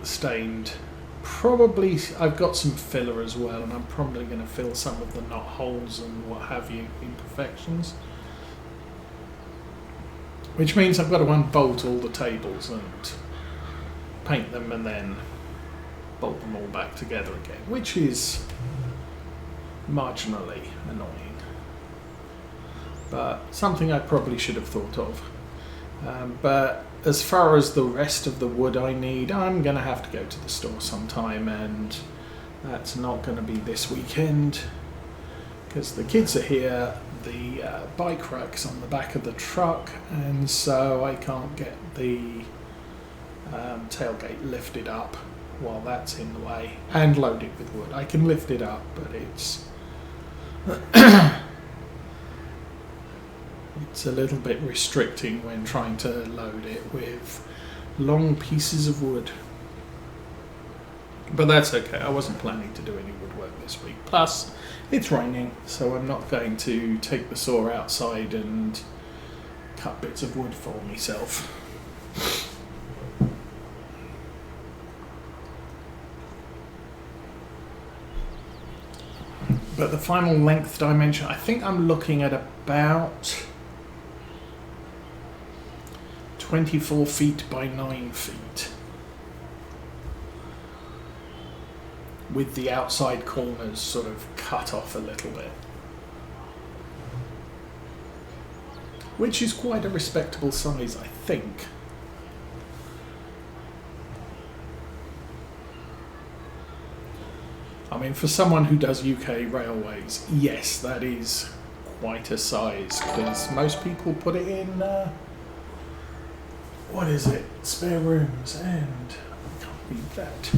stained. Probably I've got some filler as well, and I'm probably going to fill some of the knot holes and what have you, imperfections. Which means I've got to unbolt all the tables and paint them and then bolt them all back together again, which is marginally annoying, but something I probably should have thought of. But as far as the rest of the wood I need, I'm going to have to go to the store sometime, and that's not going to be this weekend because the kids are here. The bike rack's on the back of the truck, and so I can't get the tailgate lifted up while that's in the way and loaded with wood. I can lift it up, but it's it's a little bit restricting when trying to load it with long pieces of wood. But that's okay, I wasn't planning to do any woodwork this week. Plus, it's raining, so I'm not going to take the saw outside and cut bits of wood for myself. But the final length dimension, I think I'm looking at about 24 feet by 9 feet. With the outside corners sort of cut off a little bit. Which is quite a respectable size, I think. I mean, for someone who does UK railways, yes, that is quite a size, because most people put it in, what is it, spare rooms, and I can't read that.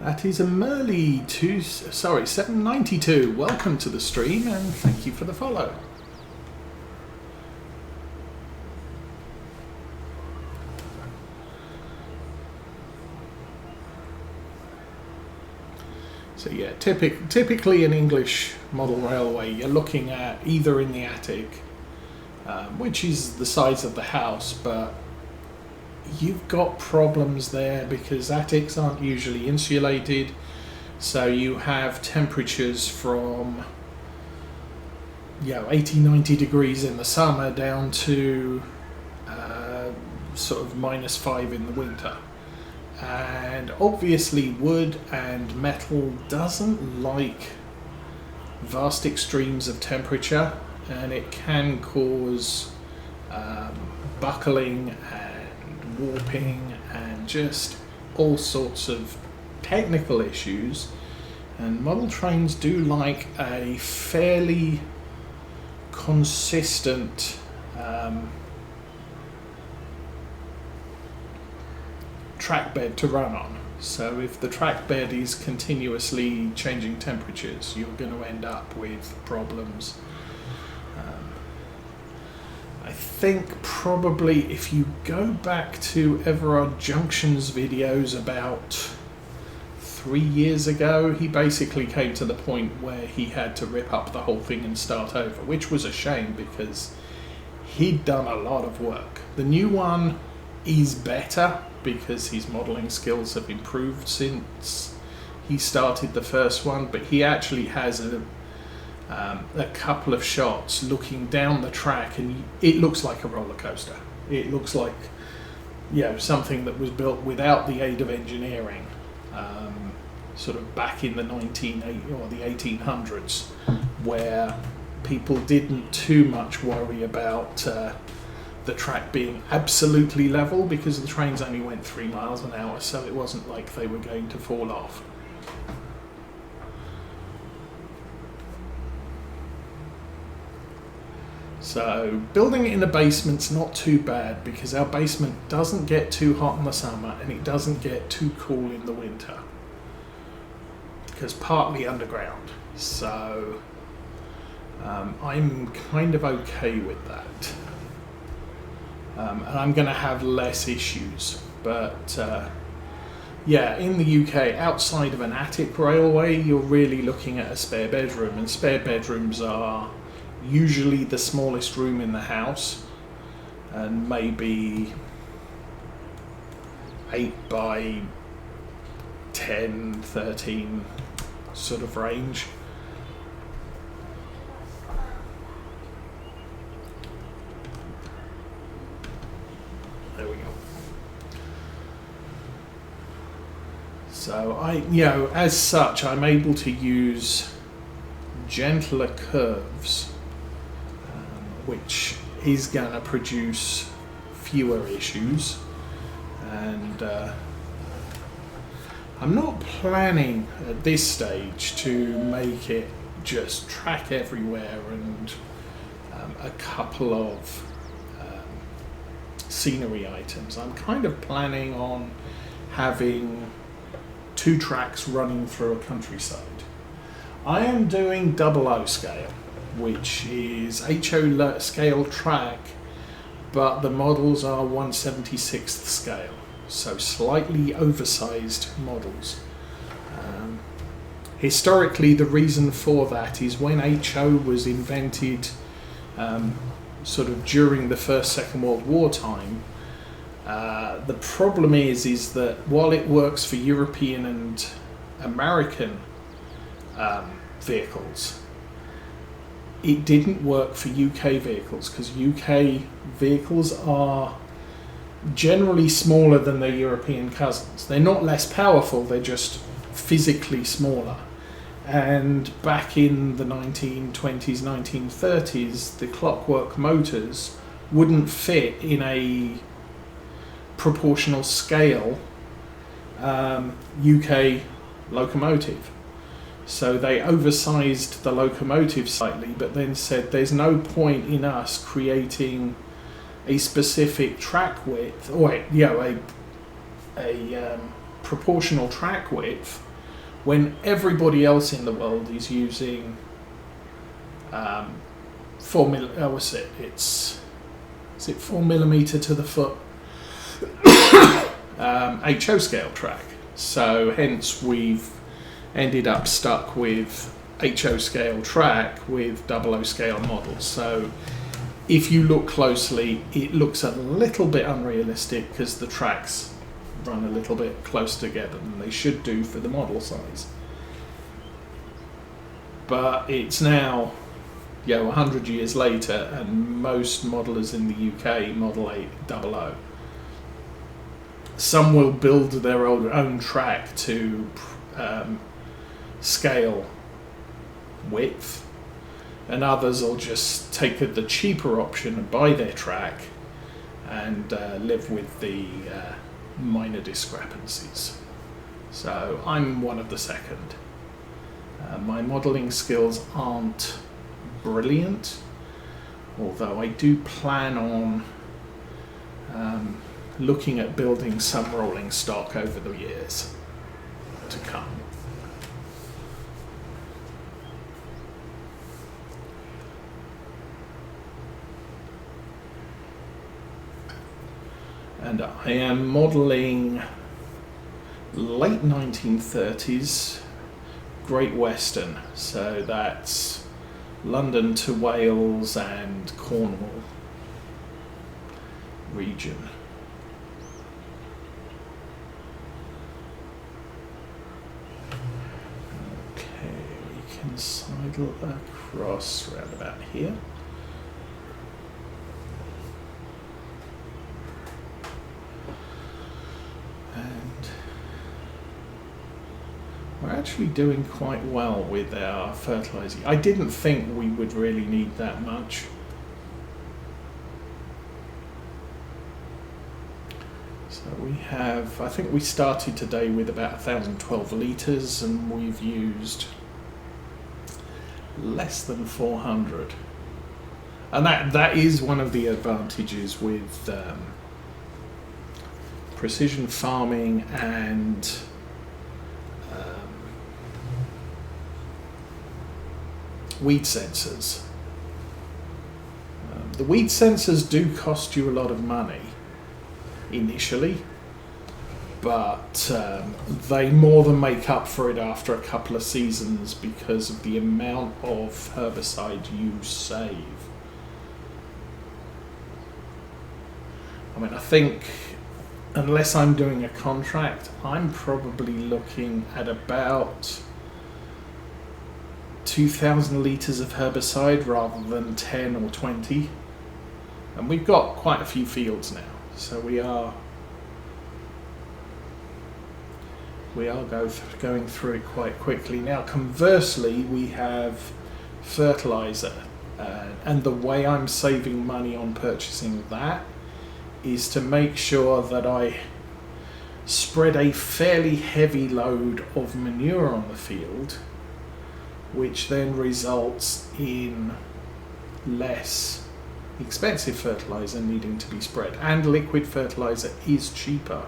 That is a Merly 792. Welcome to the stream, and thank you for the follow. So yeah, typically an English model railway, you're looking at either in the attic, which is the size of the house, but you've got problems there because attics aren't usually insulated, so you have temperatures from 80-90 degrees in the summer down to sort of -5 in the winter. And obviously wood and metal doesn't like vast extremes of temperature, and it can cause buckling and warping and just all sorts of technical issues. And model trains do like a fairly consistent track bed to run on. So if the track bed is continuously changing temperatures, you're going to end up with problems. I think probably if you go back to Everard Junction's videos about 3 years ago, he basically came to the point where he had to rip up the whole thing and start over, which was a shame because he'd done a lot of work. The new one is better because his modelling skills have improved since he started the first one, but he actually has a couple of shots looking down the track, and it looks like a roller coaster. It looks like something that was built without the aid of engineering, sort of back in the 1980s or the 1800s, where people didn't too much worry about the track being absolutely level because the trains only went 3 miles an hour, so it wasn't like they were going to fall off. So building it in a basement's not too bad because our basement doesn't get too hot in the summer and it doesn't get too cool in the winter because partly underground. So I'm kind of okay with that. And I'm going to have less issues, but in the UK, outside of an attic railway, you're really looking at a spare bedroom, and spare bedrooms are usually the smallest room in the house, and maybe 8 by 10, 13 sort of range. There we go. So as such, I'm able to use gentler curves, which is going to produce fewer issues. And I'm not planning at this stage to make it just track everywhere and a couple of scenery items. I'm kind of planning on having 2 tracks running through a countryside. I am doing 00 scale, which is HO scale track, but the models are 1/76th scale, so slightly oversized models. Historically, the reason for that is when HO was invented sort of during the First, Second World War time, the problem is that while it works for European and American vehicles, it didn't work for UK vehicles, because UK vehicles are generally smaller than their European cousins. They're not less powerful, they're just physically smaller. And back in the 1920s, 1930s, the clockwork motors wouldn't fit in a proportional scale UK locomotive. So they oversized the locomotive slightly, but then said there's no point in us creating a specific track width, or a proportional track width, when everybody else in the world is using 4 millimeter to the foot HO scale track. So hence we've ended up stuck with HO scale track with 00 scale models. So if you look closely, it looks a little bit unrealistic because the tracks run a little bit closer together than they should do for the model size. But it's now 100 years later, and most modelers in the UK model 00. Some will build their own track to scale width, and others will just take the cheaper option and buy their track and live with the minor discrepancies. So I'm one of the second. My modelling skills aren't brilliant, although I do plan on looking at building some rolling stock over the years to come. And I am modelling late 1930s Great Western, so that's London to Wales and Cornwall region. Okay, we can sidle across round about here. We're actually doing quite well with our fertilising. I didn't think we would really need that much. So we have, I think we started today with about 1,012 litres, and we've used less than 400. And that is one of the advantages with precision farming and weed sensors. The weed sensors do cost you a lot of money initially, but they more than make up for it after a couple of seasons because of the amount of herbicide you save. I mean, I think unless I'm doing a contract, I'm probably looking at about 2,000 litres of herbicide rather than 10 or 20. And we've got quite a few fields now, so we are going through it quite quickly. Now, conversely, we have fertilizer, and the way I'm saving money on purchasing that is to make sure that I spread a fairly heavy load of manure on the field, which then results in less expensive fertilizer needing to be spread. And liquid fertilizer is cheaper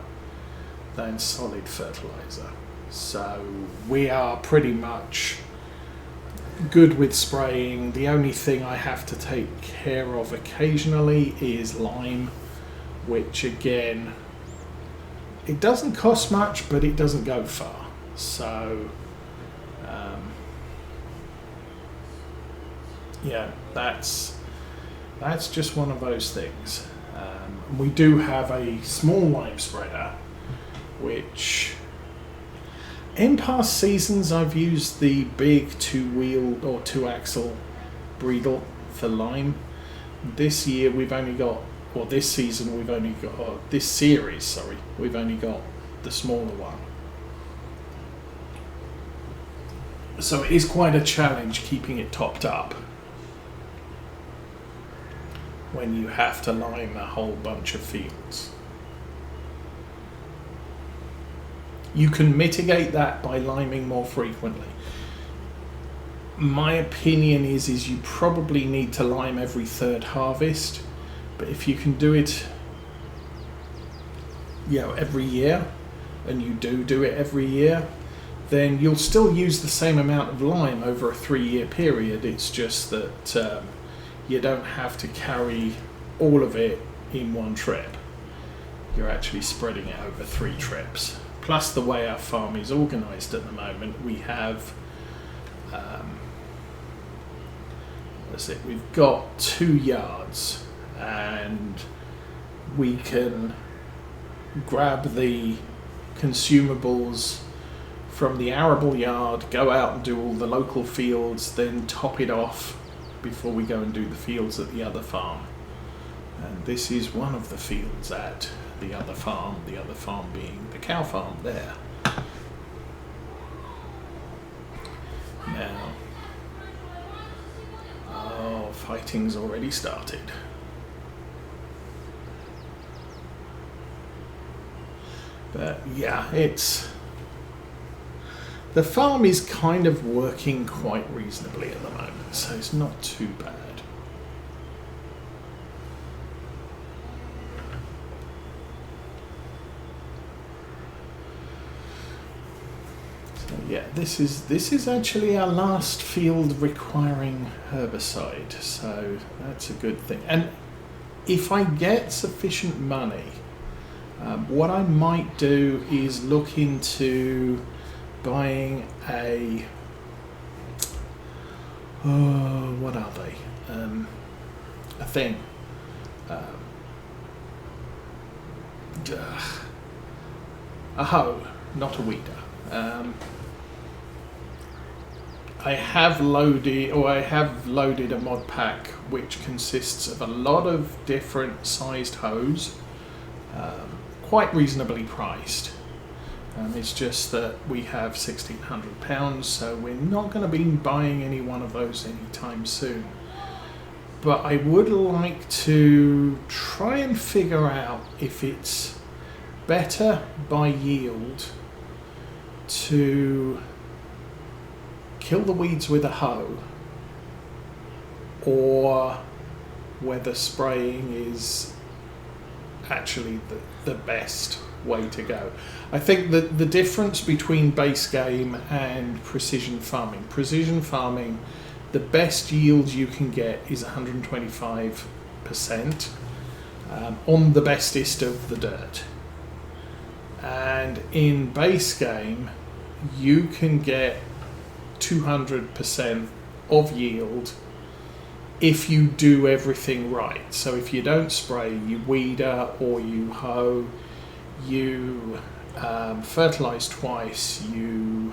than solid fertilizer. So we are pretty much good with spraying. The only thing I have to take care of occasionally is lime, which again, it doesn't cost much, but it doesn't go far. So yeah, that's just one of those things. We do have a small lime spreader, which in past seasons I've used the big 2-wheel or 2-axle Breedle for lime. This year we've only got, or this season we've only got, or this series, sorry, we've only got the smaller one. So it is quite a challenge keeping it topped up when you have to lime a whole bunch of fields. You can mitigate that by liming more frequently. My opinion is you probably need to lime every third harvest, but if you can do it, every year, and you do it every year, then you'll still use the same amount of lime over a 3-year period. It's just that you don't have to carry all of it in one trip. You're actually spreading it over 3 trips. Plus, the way our farm is organised at the moment, we have we've got 2 yards, and we can grab the consumables from the arable yard, go out and do all the local fields, then top it off before we go and do the fields at the other farm. And this is one of the fields at the other farm being the cow farm there. Now, fighting's already started. But yeah, the farm is kind of working quite reasonably at the moment, so it's not too bad. So yeah, this is actually our last field requiring herbicide, so that's a good thing. And if I get sufficient money, what I might do is look into buying a what are they? A thing. A hoe, not a weeder. I have loaded a mod pack which consists of a lot of different sized hoes, quite reasonably priced. It's just that we have £1,600, so we're not going to be buying any one of those anytime soon. But I would like to try and figure out if it's better by yield to kill the weeds with a hoe, or whether spraying is actually the best way to go. I think that the difference between base game and precision farming, the best yield you can get is 125% on the bestest of the dirt. And in base game, you can get 200% of yield if you do everything right. So if you don't spray, you weeder or you hoe, you fertilise twice, you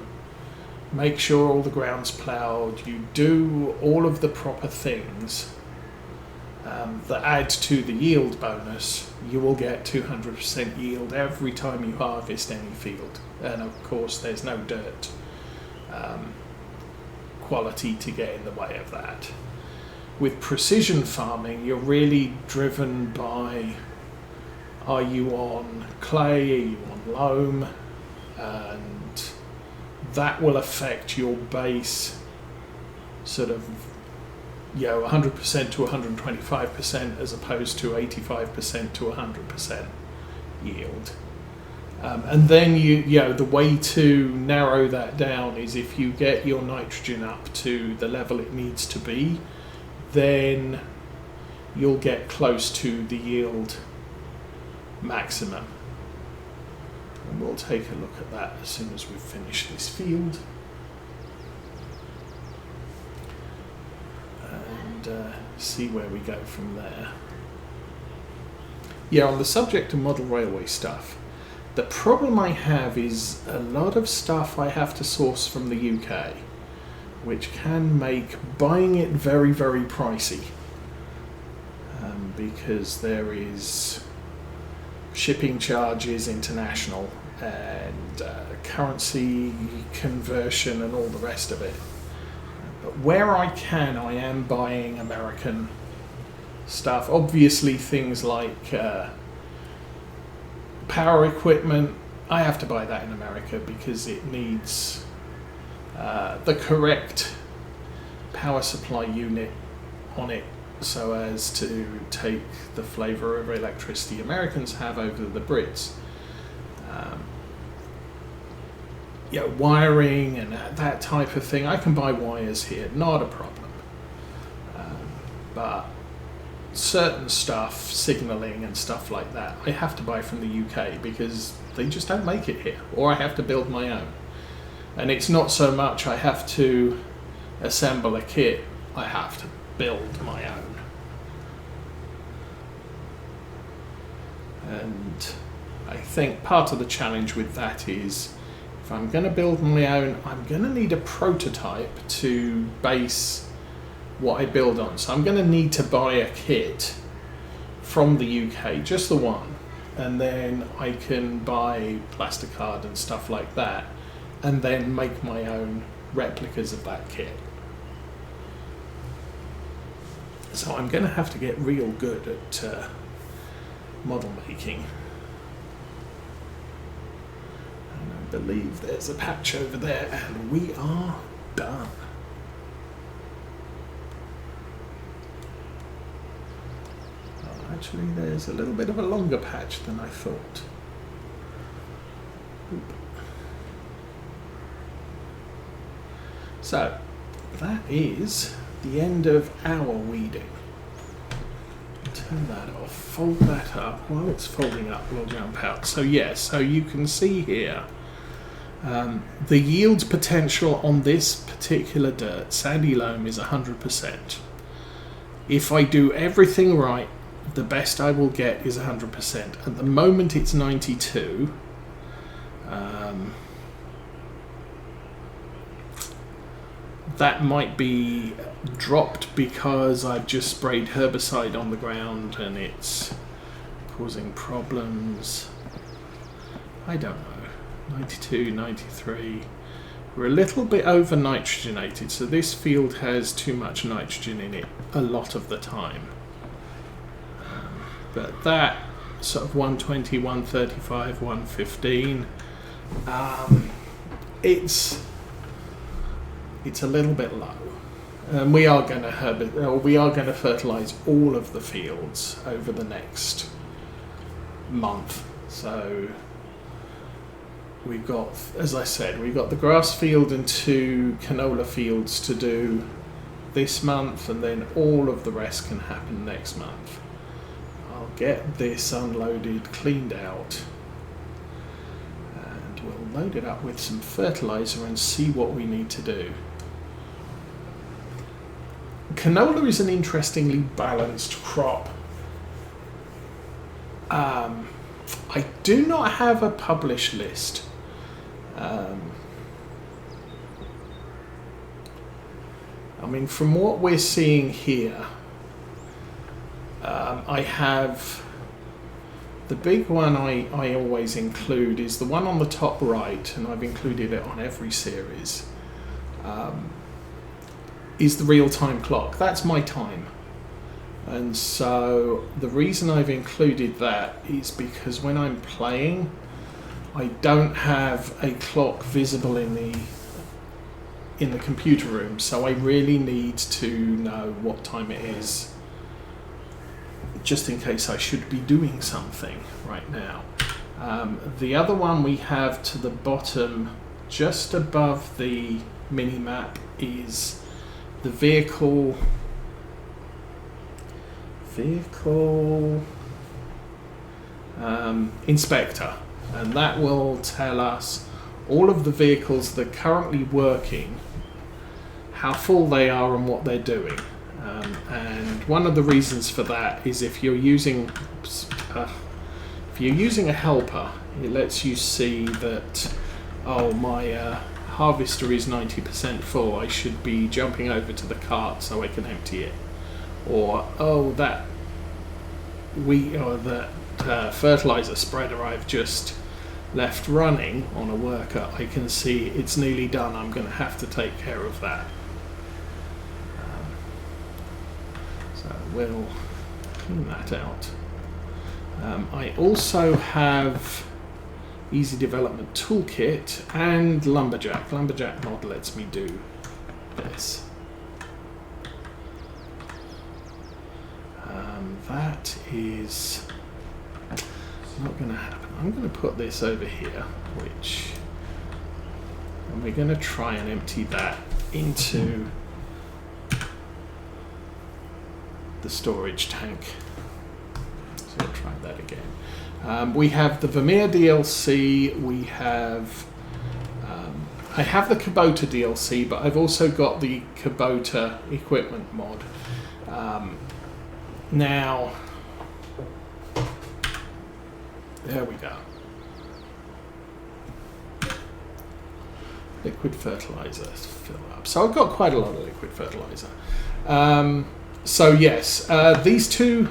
make sure all the ground's ploughed, you do all of the proper things that add to the yield bonus, you will get 200% yield every time you harvest any field. And of course there's no dirt quality to get in the way of that. With precision farming, you're really driven by, are you on clay, are you on loam, and that will affect your base sort of, 100% to 125% as opposed to 85% to 100% yield. And then the way to narrow that down is if you get your nitrogen up to the level it needs to be, then you'll get close to the yield maximum. And we'll take a look at that as soon as we've finished this field. And see where we go from there. On the subject of model railway stuff, the problem I have is a lot of stuff I have to source from the UK, which can make buying it very, very pricey, because there is shipping charges international and currency conversion and all the rest of it. But where I can, I am buying American stuff. Obviously things like power equipment, I have to buy that in America because it needs the correct power supply unit on it so as to take the flavour of electricity Americans have over the Brits. Wiring and that type of thing, I can buy wires here, not a problem. But certain stuff, signalling and stuff like that, I have to buy from the UK because they just don't make it here, or I have to build my own. And it's not so much I have to assemble a kit, I have to build my own. And I think part of the challenge with that is, if I'm going to build my own, I'm going to need a prototype to base what I build on. So I'm going to need to buy a kit from the UK, just the one, and then I can buy plasticard and stuff like that, and then make my own replicas of that kit. So I'm going to have to get real good at model making. And I believe there's a patch over there, and we are done. Oh, actually, there's a little bit of a longer patch than I thought. Oop. So, that is the end of our weeding. Turn that off, fold that up. While it's folding up, we'll jump out. So so you can see here the yield potential on this particular dirt, sandy loam, is 100%. If I do everything right, the best I will get is 100%. At the moment it's 92. That might be dropped because I've just sprayed herbicide on the ground and it's causing problems. I don't know. 92, 93. We're a little bit over nitrogenated, so this field has too much nitrogen in it a lot of the time. But that sort of 120, 135, 115, it's a little bit low. And we are going to fertilize all of the fields over the next month. So we've got, as I said, we've got the grass field and 2 canola fields to do this month, and then all of the rest can happen next month. I'll get this unloaded, cleaned out, and we'll load it up with some fertilizer and see what we need to do. Canola is an interestingly balanced crop. I do not have a published list. I mean, from what we're seeing here, I have the big one I always include is the one on the top right, and I've included it on every series, is the real-time clock. That's my time. And so the reason I've included that is because when I'm playing, I don't have a clock visible in the computer room, so I really need to know what time it is, just in case I should be doing something right now. The other one we have to the bottom, just above the mini-map, is the vehicle inspector, and that will tell us all of the vehicles that are currently working, how full they are and what they're doing. And one of the reasons for that is if you're using a helper, it lets you see that, oh, my harvester is 90% full, I should be jumping over to the cart so I can empty it. Or, oh, that fertilizer spreader I've just left running on a worker, I can see it's nearly done, I'm going to have to take care of that. So we'll clean that out. I also have Easy Development Toolkit and Lumberjack. Lumberjack mod lets me do this. That is not going to happen. I'm going to put this over here, and we're going to try and empty that into the storage tank. So we'll try that again. We have the Vermeer DLC. We have I have the Kubota DLC, but I've also got the Kubota equipment mod. Now, there we go. Liquid fertilizer fill up. So I've got quite a lot of liquid fertilizer. So yes, these two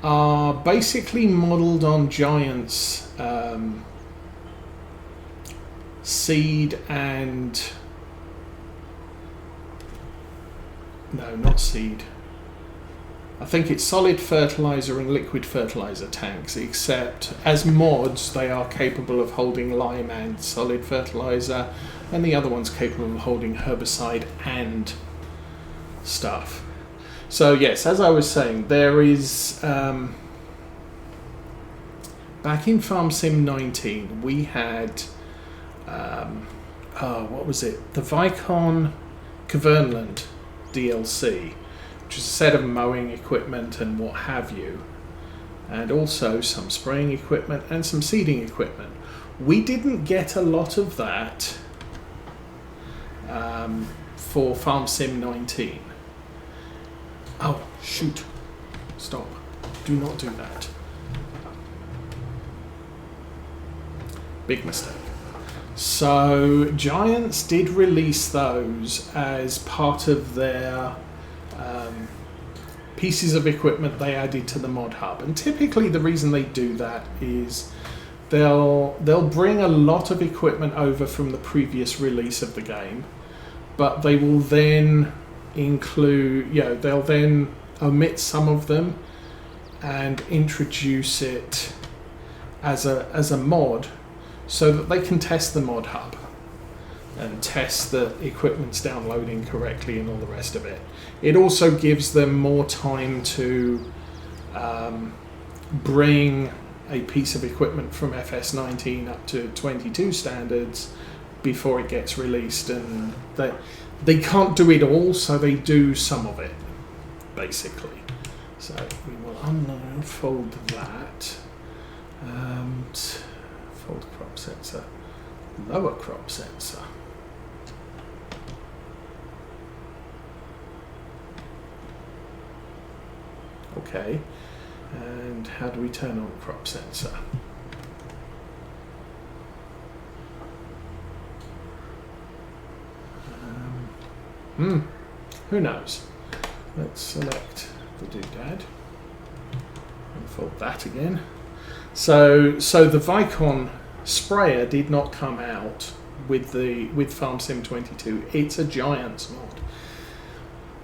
are basically modelled on Giant's seed and... No, not seed. I think it's solid fertilizer and liquid fertilizer tanks, except as mods they are capable of holding lime and solid fertilizer, and the other one's capable of holding herbicide and stuff. So yes, as I was saying, there is back in Farm Sim 19 we had what was it? The Vicon Cavernland DLC, which is a set of mowing equipment and what have you, and also some spraying equipment and some seeding equipment. We didn't get a lot of that for Farm Sim 19. Oh, shoot. Stop. Do not do that. Big mistake. So, Giants did release those as part of their pieces of equipment they added to the mod hub. And typically the reason they do that is they'll bring a lot of equipment over from the previous release of the game, but they will then include, they'll then omit some of them and introduce it as a mod so that they can test the mod hub and test that equipment's downloading correctly and all the rest of it. It also gives them more time to bring a piece of equipment from FS19 up to 22 standards before it gets released, and they can't do it all, so they do some of it, basically. So we will unfold that. Fold crop sensor, lower crop sensor. Okay, And how do we turn on crop sensor? Who knows? Let's select the doodad and fold that again. So the Vicon sprayer did not come out with FarmSim22. It's a Giants mod.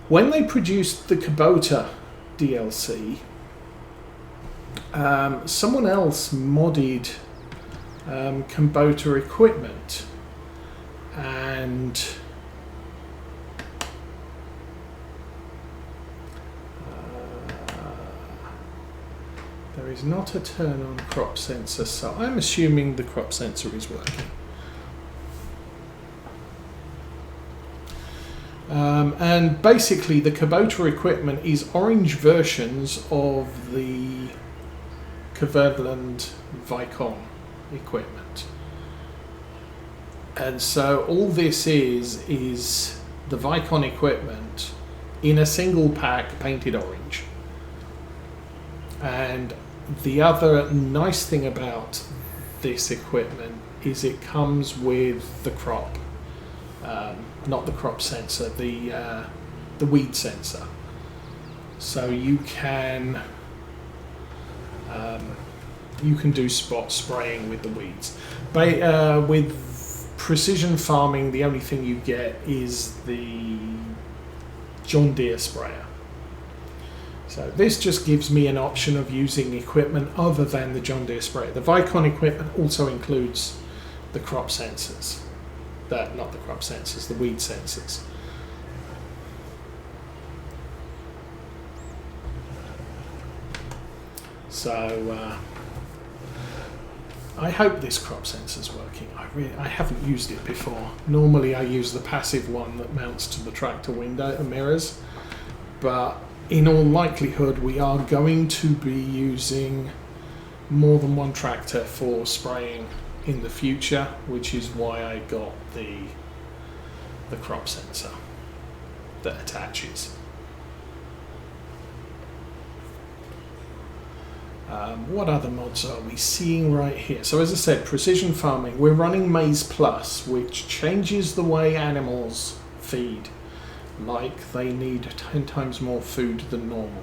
When they produced the Kubota DLC, someone else modded Kubota equipment, and there is not a turn on crop sensor, so I'm assuming the crop sensor is working. And basically the Kubota equipment is orange versions of the Kverneland Vicon equipment. And so all this is the Vicon equipment in a single pack painted orange. And the other nice thing about this equipment is it comes with the crop, not the crop sensor, the weed sensor. So you can do spot spraying with the weeds. But with precision farming, the only thing you get is the John Deere sprayer. So this just gives me an option of using equipment other than the John Deere sprayer. The Vicon equipment also includes the crop sensors. Not the crop sensors, the weed sensors. So I hope this crop sensor's working. I haven't used it before. Normally I use the passive one that mounts to the tractor window mirrors, but in all likelihood we are going to be using more than one tractor for spraying in the future, which is why I got the crop sensor that attaches. What other mods are we seeing right here? So as I said, precision farming. We're running Maize Plus, which changes the way animals feed. Like they need 10 times more food than normal.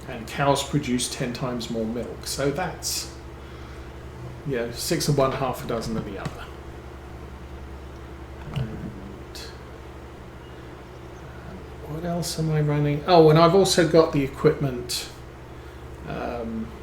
And cows produce 10 times more milk. So that's, 6 of one, half a dozen of the other. And what else am I running? Oh, and I've also got the equipment